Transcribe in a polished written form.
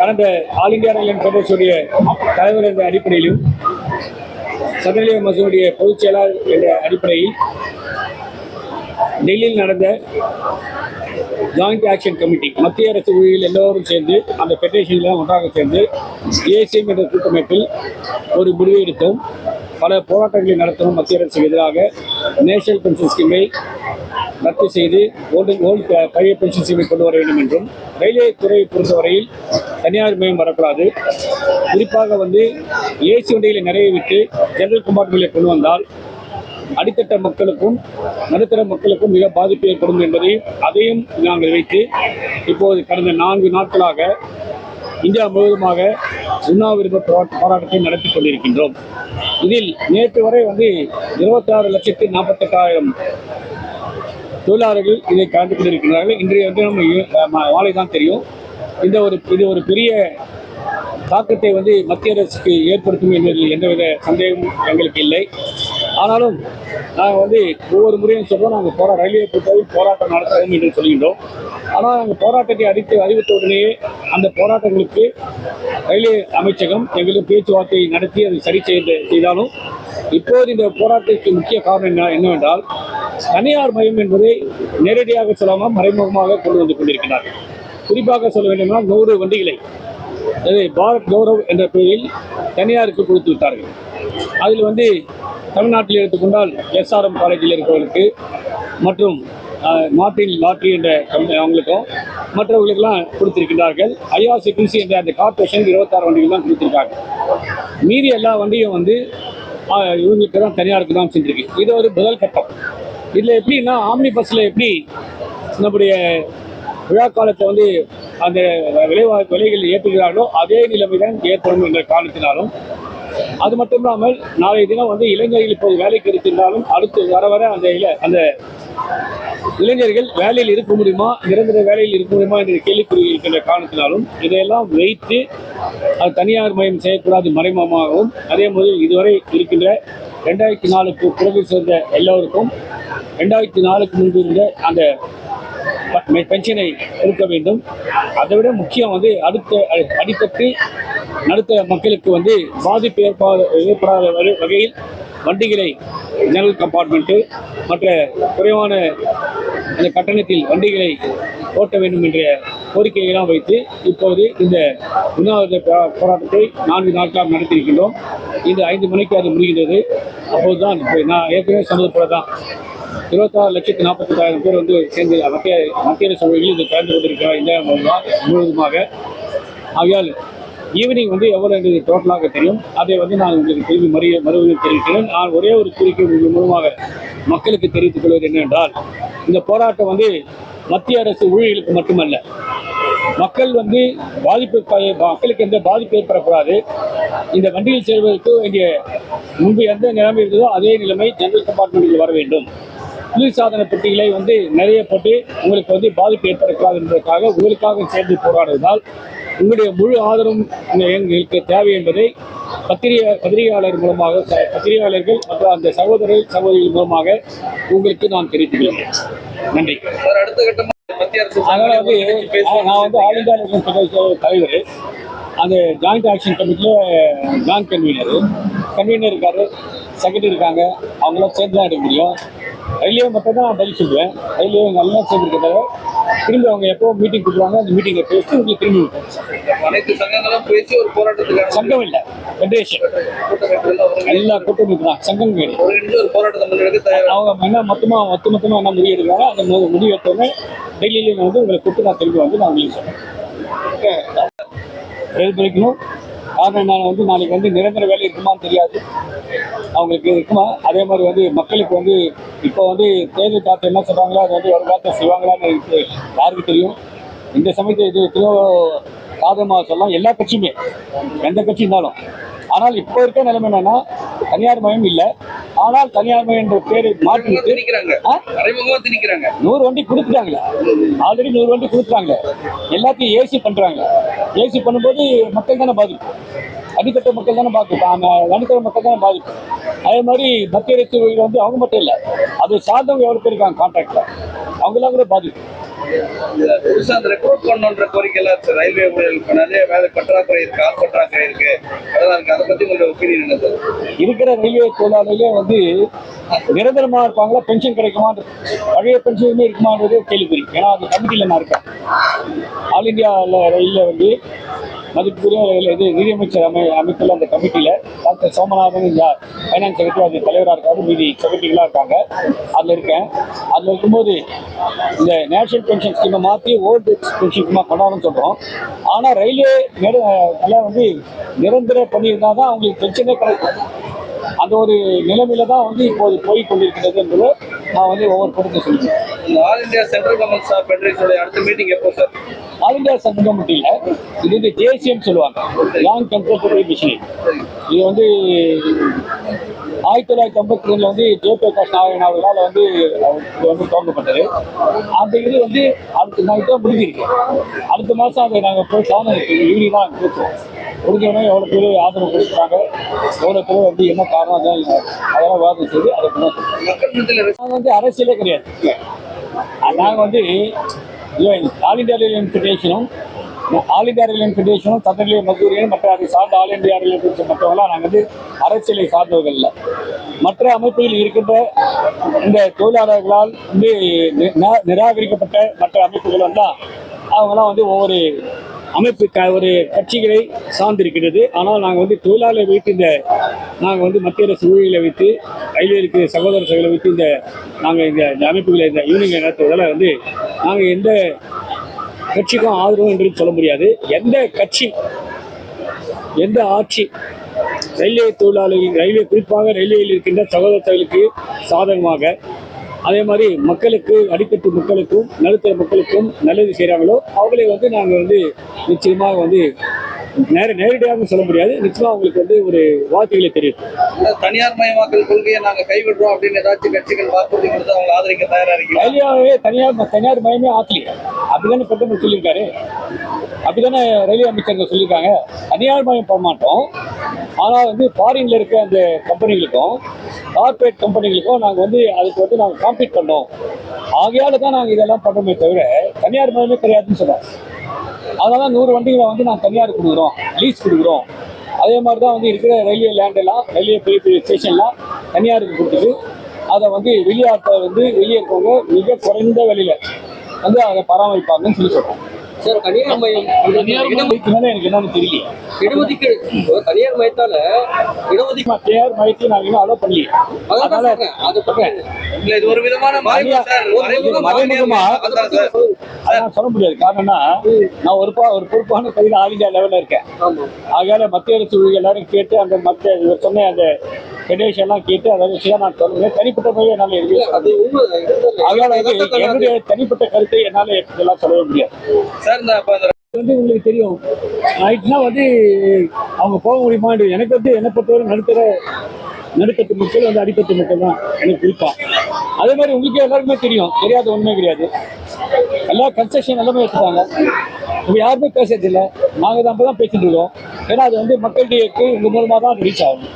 கடந்த all India ரயில் ஃபெடரேஷனுடைய தலைவர் என்ற அடிப்படையிலும் சதநிலை மசூடைய பொதுச் செயலாளர் என்ற அடிப்படையில் டெல்லியில் நடந்த ஜாயிண்ட் ஆக்ஷன் கமிட்டி மத்திய அரசு ஊழியர்கள் எல்லோரும் சேர்ந்து அந்த ஃபெடரேஷனில் ஒன்றாக சேர்ந்து ஏசிஎம் என்ற கூட்டமைப்பில் ஒரு முடிவை எடுத்தோம். பல போராட்டங்களை நடத்தவும் மத்திய அரசுக்கு எதிராக நேஷனல் பென்ஷன் ஸ்கீமை ரத்து செய்து ஓல்டு பழைய பென்ஷன் ஸ்கீமை கொண்டு வர வேண்டும் என்றும், ரயில்வே துறையை பொறுத்தவரையில் தனியார் மயம் வரக்கூடாது, குறிப்பாக ஏசி வண்டிகளை நிறைய விட்டு ஜெனரல் கம்பார்ட்மெண்ட்களை கொண்டு வந்தால் அடித்தட்ட மக்களுக்கும் நடுத்தர மக்களுக்கும் மிக பாதிப்பு ஏற்படும் என்பதையும் அதையும் நாங்கள் வைத்து இப்போது கடந்த 4 நாட்களாக இந்தியா முழுவதுமாக உண்ணாவிரத போராட்டத்தை நடத்தி கொண்டிருக்கின்றோம். இதில் நேற்று வரை 26,48,000 தொழிலாளர்கள் இதை கலந்து கொண்டிருக்கிறார்கள். இன்றைய நம்ம மாலை தான் தெரியும். இது ஒரு பெரிய தாக்கத்தை மத்திய அரசுக்கு ஏற்படுத்தும் என்பதில் எந்தவித சந்தேகமும் எங்களுக்கு இல்லை. ஆனாலும் நாங்கள் ஒவ்வொரு முறையும் சொல்கிறோம், நாங்கள் ரயில்வே பொறுத்தவரை போராட்டம் நடத்துவோம் என்று சொல்கின்றோம். ஆனால் நாங்கள் போராட்டத்தை அறிவித்த உடனேயே அந்த போராட்டங்களுக்கு ரயில்வே அமைச்சகம் எங்களுக்கு பேச்சுவார்த்தை நடத்தி அதை சரி செய்தாலும் இப்போது இந்த போராட்டத்திற்கு முக்கிய காரணம் என்னவென்றால் தனியார் மயம் என்பதை நேரடியாக சொல்லாமல் மறைமுகமாக கொண்டு வந்து கொண்டிருக்கிறார்கள். குறிப்பாக சொல்ல வேண்டுமென்றால் 100 வண்டிகளை பாரத் கௌரவ் என்ற பெயரில் தனியாருக்கு கொடுத்து விட்டார்கள். அதில் தமிழ்நாட்டில் எடுத்துக்கொண்டால் எஸ்ஆர்எம் காலேஜில் இருக்கிறவர்களுக்கு மற்றும் மார்டின் லாட்ரி என்ற அவங்களுக்கும் மற்றவர்களுக்கெல்லாம் கொடுத்திருக்கிறார்கள். ஐஆர்சிடிசி என்ற அந்த கார்பரேஷன் 26 வண்டிகள் தான் கொடுத்திருக்காங்க. மீதி எல்லா வண்டியும் இவங்களுக்கு தான் தனியாருக்கு தான் செஞ்சிருக்கு. இது ஒரு முதல் கட்டம். இதில் எப்படின்னா ஆம்னி பஸ்ஸில் எப்படி நம்முடைய விழா காலத்தை அந்த விலைகள் ஏற்றுகிறார்களோ அதே நிலைமை தான் ஏற்படும் என்ற காரணத்தினாலும், அது மட்டும் இல்லாமல் நாளைய தினம் இளைஞர்கள் இப்போது வேலைக்கு இருக்கின்றாலும் அடுத்து வர அந்த இளைஞர்கள் வேலையில் இருக்க முடியுமா, நிரந்தர வேலையில் இருக்க முடியுமா என்ற கேள்விக்குறி இருக்கின்ற காரணத்தினாலும் இதையெல்லாம் வைத்து அது தனியார் மயம் செய்யக்கூடாது மறைமுகமாகவும், அதே போது இதுவரை இருக்கின்ற 2004க்கு பிறகு சேர்ந்த எல்லோருக்கும் 2004க்கு முன்பு இருந்த அந்த பென்ஷனை கொடுக்க வேண்டும். அதை விட முக்கியம் அடுத்த அடித்தட்டு நடுத்தர மக்களுக்கு பாதிப்பு ஏற்படாத வகையில் வண்டிகளை ஜெனரல் கம்பார்ட்மெண்ட்டு மற்ற குறைவான அந்த கட்டணத்தில் வண்டிகளை ஓட்ட வேண்டும் என்ற கோரிக்கையெல்லாம் வைத்து இப்போது இந்த உண்ணாவிரத போராட்டத்தை 4 நாட்களாக நடத்தியிருக்கின்றோம். இந்த 5 மணிக்கு அது முடிகின்றது. அப்போது தான் நான் ஏற்கனவே சொன்னது போல தான் 26,48,000 பேர் சேர்ந்து மத்திய அரசு ஊழியர்கள் இதை கலந்து கொண்டிருக்கிறார் இந்தியா முழுவதுமாக. ஆகையால் ஈவினிங் எவ்வளோ என்று டோட்டலாக தெரியும். அதை நான் உங்களுக்கு திரும்பி மறுபடியும் தெரிவிக்கிறேன். நான் ஒரே ஒரு கோரிக்கை மூலமாக மக்களுக்கு தெரிவித்துக் கொள்வது என்னவென்றால், இந்த போராட்டம் மத்திய அரசு ஊழியர்களுக்கு மட்டுமல்ல, மக்கள் மக்களுக்கு எந்த பாதிப்பு ஏற்படக்கூடாது. இந்த வண்டியில் செல்வதற்கு வேண்டிய முன்பு எந்த நிலைமை இருந்ததோ அதே நிலைமை ஜெனரல் கம்பார்ட்மெண்ட்டில் வர வேண்டும். குளிர்சாதன பெட்டிகளை நிறைய போட்டு உங்களுக்கு பாதிப்பு ஏற்படக்கூடாது என்பதற்காக உங்களுக்காக சேர்ந்து போராடுவதால் உங்களுடைய முழு ஆதரவும் எங்களுக்கு தேவை என்பதை பத்திரிகையாளர்கள் மற்றும் அந்த சகோதரிகள் மூலமாக உங்களுக்கு நான் தெரிவித்துக் கொள்கிறேன். நன்றி. அதனால் நான் ஆல் இந்தியா ரயில் ஃபெடரேஷன் தலைவர், அந்த ஜாயிண்ட் ஆக்ஷன் கமிட்டியில் ஜாயிண்ட் கன்வீனர் இருக்கார், செக்ரட்டரி இருக்காங்க. அவங்களாம் சேர்ந்து தான் எடுக்க முடியும். ரயில்வே மட்டும் தான் நான் பதில் சொல்லுவேன். ரயில்வே நல்லா சேர்ந்துருக்கிறத திரும்பி அவங்க எப்போ மீட்டிங் கூப்பிடுவாங்க அந்த மீட்டிங்கை பேசிட்டு உங்களுக்கு திரும்பி விட்டுருவோம். அனைத்து சங்கங்களும் பேசி ஒரு போராட்டத்துக்கு சங்கம் இல்லை, ஃபெடரேஷன் எல்லா கூட்டமைப்பு தான், சங்கம் கிடையாது. ஒரு போராட்டத்தை அவங்க என்ன மொத்தமாக என்ன முடிவு எடுக்கிறாங்க அந்த முடிவு எடுத்தோடனே டெல்லியிலேயே உங்களை கூப்பிட்டு நான் திரும்பி நான் உங்களுக்கு சொல்கிறேன். ரயில் பிடிக்கணும். காரணம் நான் நாளைக்கு நிரந்தர வேலை இருக்குமான்னு தெரியாது, அவங்களுக்கு இருக்குமா. அதே மாதிரி மக்களுக்கு இப்போ தேர்தல் காலத்தில் என்ன சொல்கிறாங்களோ அது ஒரு காலத்தை செய்வாங்களான்னு யாருக்கு தெரியும். இந்த சமயத்தில் இது சாதகமாக சொல்லலாம் எல்லா கட்சியுமே, எந்த கட்சி இருந்தாலும். ஆனால் இப்போ இருக்க நிலைமை என்னன்னா தனியார் மயம் இல்லை, ஆனால் தனியார் மயம் என்ற பேரை மாற்றி 100 வண்டி கொடுத்துட்டாங்களே, ஆல்ரெடி 100 வண்டி கொடுத்துட்டாங்க. எல்லாத்தையும் ஏசி பண்ணுறாங்க. ஏசி பண்ணும்போது மக்கள் தானே பாதிப்பு, அடித்தட்ட மக்கள் தானே பாதிப்பு, நடுத்தர மக்கள் தானே பாதிப்பு. அதே மாதிரி மத்திய அரசு அவங்க மட்டும் இல்லை, அது சார்ந்தவங்க எவ்வளோ பேர் இருக்காங்க கான்ட்ராக்டில், அவங்களாம் கூட பாதிப்பு. புதுசா அந்த ரெக்ரூட் பண்ணணுன்ற கோரிக்கை எல்லாம் இருக்கு. ரயில்வே ஊழியர்களுக்கு நிறைய வேலை பற்றாக்குறை இருக்கு, ஆள் பற்றாக்குறை இருக்கு, அதெல்லாம் இருக்கு. அதை பத்தி உங்களோட ஒப்பீனியன் என்ன சார்? இருக்கிற ரயில்வே தொழிலாளர்களே வந்து நிரந்தரமா இருப்பாங்களா, பென்ஷன் கிடைக்குமா, பழைய பென்ஷனுமே இருக்குமான்றது கேள்விக்குறி. ஏன்னா அது கமிட்டியில் நான் இருக்கேன். ஆல் இந்தியா ரயிலில் வந்து மதிப்புக்குரிய இது நிதியமைச்சர் அமைப்புள்ள அந்த கமிட்டியில் டாக்டர் சோமநாதன் ஃபைனான்ஸ் செக்ரட்டரி அது தலைவராக இருக்காரு, மீதி செக்ரட்டரிகளாக இருக்காங்க. அதில் இருக்கேன். அதில் இருக்கும்போது இந்த நேஷனல் பென்ஷன் ஸ்கீமை மாற்றி ஓல்டு பென்ஷன் ஸ்கீமாக கொண்டாடணும்னு சொல்கிறோம். ஆனால் ரயில்வே எல்லாம் வந்து நிரந்தர பண்ணியிருந்தால் தான் அவங்களுக்கு பென்ஷனே கிடைக்கும். அந்த ஒரு நிலைமையில தான் வந்து இப்போது போய் கொண்டிருக்கிறது என்பது நான் வந்து ஒவ்வொரு பொருத்தை சொல்லுவேன். இந்த all India central government staff ஃபெடரேஷனோட அடுத்த மீட்டிங் எப்போ சார்? ஆல் இந்தியா சென்ட்ரல் கமிட்டியில் இது வந்து ஜேசிஎம் சொல்லுவாங்க, லாங் கன்சல்டேட்டிவ் மிஷினரி. இது வந்து 1952 வந்து ஜெயபிரகாஷ் நாராயண் அவர்களால் வந்து இது வந்து துவங்கப்பட்டது. அந்த இது வந்து அடுத்த நாளைக்கு முடிஞ்சிருக்கு. அடுத்த மாதம் அதை நாங்கள் போய் ஈவினிங் தான் பேசுவோம். முடிஞ்சவொடனே எவ்வளோ பேர் ஆதரவு கொடுக்குறாங்க, எவ்வளோ பேர் வந்து என்ன காரணம் அதெல்லாம் விவாதம் செய்து அதை நாங்கள் வந்து அரசியலே கிடையாது. நாங்கள் வந்து ஆல் இந்தியா ரயில்வே ஃபெடரேஷனும் சதர்லிய மசூரியும் மற்ற அதை சார்ந்த ஆல் இந்தியா ரயில்வே ஃபெடரேஷன் மற்றவங்களாம் நாங்கள் வந்து அரசியலை சார்ந்தவர்கள் இல்லை. மற்ற அமைப்புகளில் இருக்கின்ற இந்த தொழிலாளர்களால் வந்து நிராகரிக்கப்பட்ட மற்ற அமைப்புகள் வந்தால் அவங்களாம் வந்து ஒவ்வொரு அமைப்பு ஒரு கட்சிகளை சார்ந்திருக்கிறது. ஆனால் நாங்கள் வந்து தொழிலாளரை வைத்து நாங்கள் வந்து மத்திய அரசு ஊழியர்களை வைத்து ரயில்வேக்கு சகோதர சகோதரர்களை வைத்து நாங்கள் இந்த அமைப்புகளை இந்த யூனியன் நடத்துவதால் வந்து நாங்கள் எந்த கட்சிக்கும் ஆதரவு என்று சொல்ல முடியாது. எந்த கட்சி எந்த ஆட்சி ரயில்வே தொழிலாளர்கள் குறிப்பாக ரயில்வேயில் இருக்கின்ற சகோதரர்களுக்கு சாதகமாக, அதே மாதிரி மக்களுக்கு அடித்தட்டு மக்களுக்கும் நடுத்தர மக்களுக்கும் நல்லது செய்கிறாங்களோ அவங்களை வந்து நாங்கள் வந்து நிச்சயமாக வந்து நேரடியாக சொல்ல முடியாது. நிச்சயமாக அவங்களுக்கு வந்து ஒரு வார்த்தைகளை தெரியும். தனியார் மயமாக்கல் கொள்கையை நாங்கள் கைவிடுறோம் அப்படின்னு ஏதாச்சும் கட்சிகள் வாக்குறுதி கொடுத்து அவங்க ஆதரிக்க தயாராக இருக்கீங்க? ரயில்வே தனியார் மயமே ஆக்கலையே, அப்படிதானே பிரதமர் சொல்லியிருக்காரு, அப்படிதானே ரயில்வே அமைச்சர்கள் சொல்லியிருக்காங்க. தனியார் மயம் போக மாட்டோம். ஆனால் வந்து ஃபாரின்ல இருக்க அந்த கம்பெனிகளுக்கும் கார்பரேட் கம்பெனிகளுக்கும் நாங்கள் வந்து அதுக்கு வந்து நாங்கள் காம்பீட் பண்ணோம். ஆகையால தான் நாங்கள் இதெல்லாம் பண்ணுறோமே தவிர தனியார் மயமே கிடையாதுன்னு சொல்கிறோம். அதனால 100 வண்டிகளை வந்து நாங்கள் தனியார் கொடுக்குறோம், லீஸ் கொடுக்குறோம். அதே மாதிரி தான் வந்து இருக்கிற ரயில்வே லேண்டெல்லாம் ரயில்வே பெரிய ஸ்டேஷன்லாம் தனியாருக்கு கொடுத்துட்டு அதை வந்து வெளியாட்கள் வந்து வெளியே இருக்கவங்க மிக குறைந்த விலையில் வந்து அதை பராமரிப்பாங்கன்னு சொல்லி சொல்கிறோம். சார், தனியார் மயம் எனக்கு என்னன்னு தெரியல. இடஒதுக்கீடு தனியார் மயத்தால இடஒதுக்கீடு தனியார் மயத்தை நாங்கள் இன்னும் அலோ பண்ணலையே. அதனால இது ஒரு விதமான மறைமுகமா அதான் சொல்ல முடியாது. காரணம்னா நான் ஒரு பொறுப்பான பகுதியில் ஆல் இந்தியா லெவலில் இருக்கேன். ஆகையால மத்திய அரசு எல்லாரும் கேட்டு அந்த இவர் சொன்ன அந்த ஃபெடரேஷன்லாம் கேட்டு அதை விஷயம் நான் சொல்லுவேன். தனிப்பட்ட முறையில் என்னால் எதுவும் ஆகையால என்னுடைய தனிப்பட்ட கருத்தை என்னால் இதெல்லாம் சொல்லவே முடியாது. வந்து உங்களுக்கு தெரியும், நைட்னா வந்து அவங்க போக முடியுமான்னு எனக்கு வந்து என்னை பொறுத்தவரை நடுத்தட்டு மக்கள் வந்து அடித்தட்டு மக்கள் தான் எனக்கு குறிப்பா. அதே மாதிரி உங்களுக்கு எல்லாருக்குமே தெரியும், தெரியாத ஒன்றுமே கிடையாது. எல்லா கன்ஸ்ட்ரக்ஷன் எல்லாமே எடுத்துட்டாங்க. நம்ம யாருமே பேசுறது இல்லை, நாங்கள் தான் அப்போ தான் பேசிட்டு இருக்கோம். ஏன்னா அது வந்து மக்களிடையே உங்கள் மூலமாக தான் ரீச் ஆகும்.